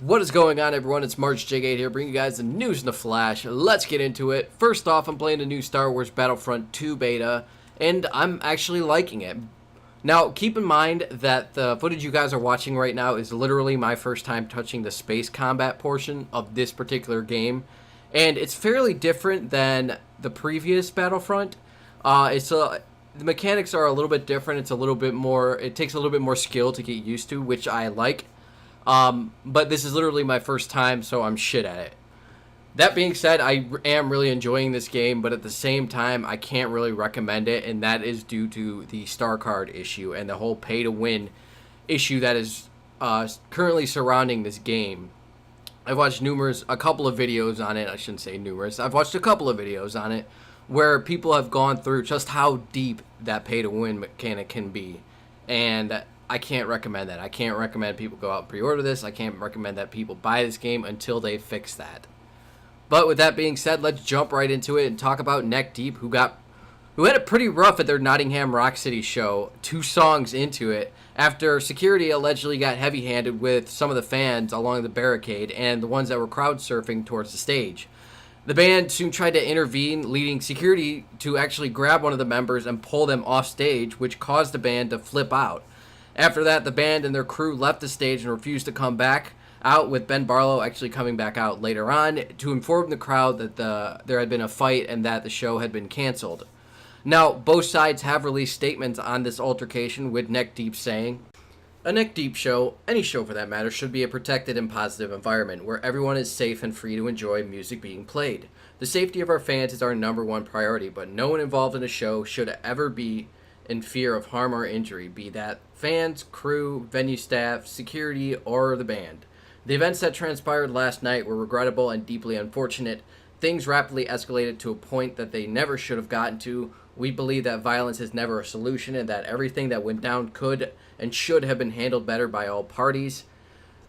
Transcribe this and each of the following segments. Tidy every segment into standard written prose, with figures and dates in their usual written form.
What is going on, everyone? It's March J8 here, bringing you guys the news in a flash. Let's get into it. First off, I'm playing the new Star Wars Battlefront 2 beta, and I'm actually liking it. Now, keep in mind that the footage you guys are watching right now is literally my first time touching the space combat portion of this particular game, and it's fairly different than the previous Battlefront. The mechanics are a little bit different. It's a little bit more. It takes a little bit more skill to get used to, which I like. But this is literally my first time, so I'm shit at it. That being said, I am really enjoying this game, but at the same time, I can't really recommend it, and that is due to the star card issue and the whole pay-to-win issue that is currently surrounding this game. I've watched a couple of videos on it. I shouldn't say numerous. I've watched a couple of videos on it where people have gone through just how deep that pay-to-win mechanic can be, and I can't recommend that. I can't recommend people go out and pre-order this. I can't recommend that people buy this game until they fix that. But with that being said, let's jump right into it and talk about Neck Deep, who had it pretty rough at their Nottingham Rock City show 2 songs into it, after security allegedly got heavy-handed with some of the fans along the barricade and the ones that were crowd surfing towards the stage. The band soon tried to intervene, leading security to actually grab one of the members and pull them off stage, which caused the band to flip out. After that, the band and their crew left the stage and refused to come back out, with Ben Barlow actually coming back out later on to inform the crowd that there had been a fight and that the show had been canceled. Now, both sides have released statements on this altercation, with Neck Deep saying, "A Neck Deep show, any show for that matter, should be a protected and positive environment where everyone is safe and free to enjoy music being played. The safety of our fans is our #1 priority, but no one involved in a show should ever be in fear of harm or injury, be that fans, crew, venue staff, security, or the band. The events that transpired last night were regrettable and deeply unfortunate. Things rapidly escalated to a point that they never should have gotten to. We believe that violence is never a solution and that everything that went down could and should have been handled better by all parties.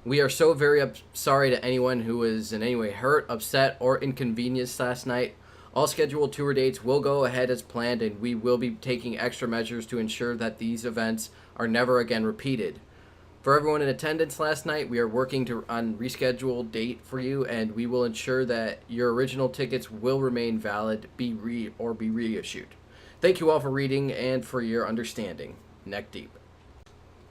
We are so very sorry to anyone who was in any way hurt, upset, or inconvenienced last night. All scheduled tour dates will go ahead as planned, and we will be taking extra measures to ensure that these events are never again repeated. For everyone in attendance last night, we are working on rescheduled date for you, and we will ensure that your original tickets will remain valid, be reissued. Thank you all for reading and for your understanding. Neck Deep."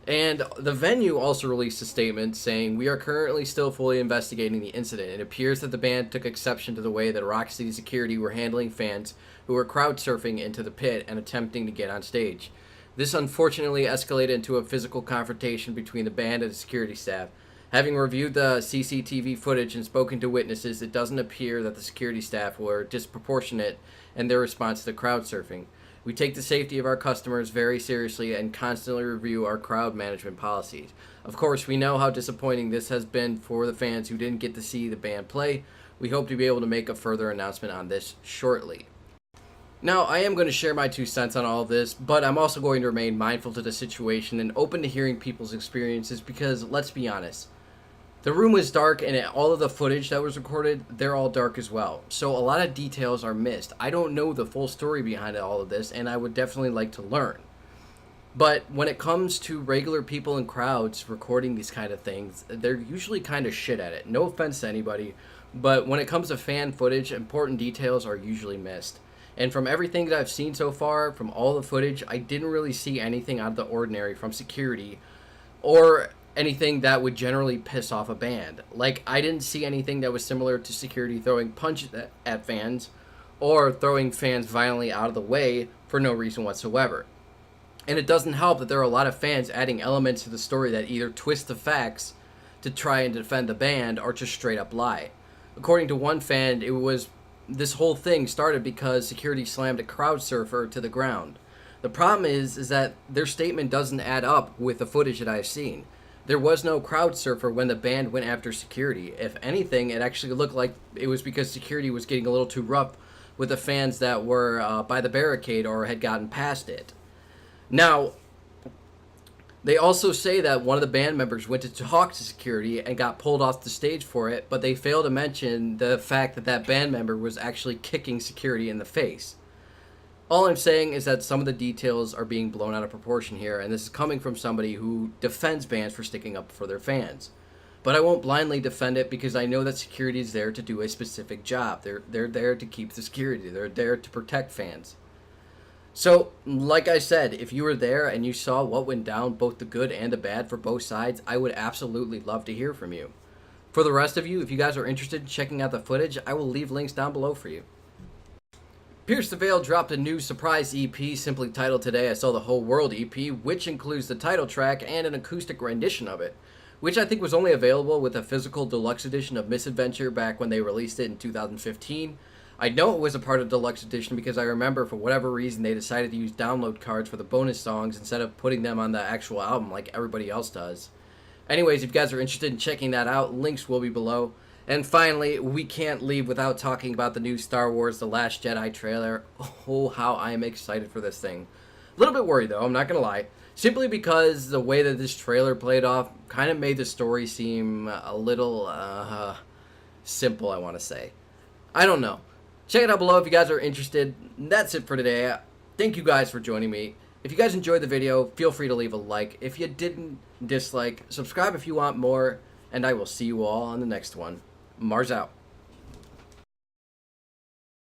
And the venue also released a statement saying, "We are currently still fully investigating the incident. It appears that the band took exception to the way that Rock City security were handling fans who were crowd surfing into the pit and attempting to get on stage. This unfortunately escalated into a physical confrontation between the band and the security staff. Having reviewed the CCTV footage and spoken to witnesses, it doesn't appear that the security staff were disproportionate in their response to the crowd surfing. We take the safety of our customers very seriously and constantly review our crowd management policies. Of course, we know how disappointing this has been for the fans who didn't get to see the band play. We hope to be able to make a further announcement on this shortly." Now, I am going to share my 2 cents on all of this, but I'm also going to remain mindful to the situation and open to hearing people's experiences because, let's be honest, the room was dark, and all of the footage that was recorded, they're all dark as well. So a lot of details are missed. I don't know the full story behind all of this, and I would definitely like to learn. But when it comes to regular people in crowds recording these kind of things, they're usually kind of shit at it. No offense to anybody, but when it comes to fan footage, important details are usually missed. And from everything that I've seen so far, from all the footage, I didn't really see anything out of the ordinary from security or anything that would generally piss off a band. Like, I didn't see anything that was similar to security throwing punches at fans or throwing fans violently out of the way for no reason whatsoever. And it doesn't help that there are a lot of fans adding elements to the story that either twist the facts to try and defend the band or just straight up lie. According to one fan, this whole thing started because security slammed a crowd surfer to the ground. The problem is that their statement doesn't add up with the footage that I've seen. There was no crowd surfer when the band went after security. If anything, it actually looked like it was because security was getting a little too rough with the fans that were by the barricade or had gotten past it. Now, they also say that one of the band members went to talk to security and got pulled off the stage for it, but they fail to mention the fact that that band member was actually kicking security in the face. All I'm saying is that some of the details are being blown out of proportion here, and this is coming from somebody who defends bands for sticking up for their fans. But I won't blindly defend it because I know that security is there to do a specific job. They're there to keep the security. They're there to protect fans. So, like I said, if you were there and you saw what went down, both the good and the bad for both sides, I would absolutely love to hear from you. For the rest of you, if you guys are interested in checking out the footage, I will leave links down below for you. Pierce the Veil dropped a new surprise EP simply titled Today I Saw the Whole World EP, which includes the title track and an acoustic rendition of it, which I think was only available with a physical deluxe edition of Misadventure back when they released it in 2015. I know it was a part of Deluxe Edition because I remember for whatever reason they decided to use download cards for the bonus songs instead of putting them on the actual album like everybody else does. Anyways, if you guys are interested in checking that out, links will be below. And finally, we can't leave without talking about the new Star Wars The Last Jedi trailer. Oh, how I am excited for this thing. A little bit worried though, I'm not going to lie. Simply because the way that this trailer played off kind of made the story seem a little simple, I want to say. I don't know. Check it out below if you guys are interested. That's it for today. Thank you guys for joining me. If you guys enjoyed the video, feel free to leave a like. If you didn't, dislike. Subscribe if you want more. And I will see you all on the next one. Mars out.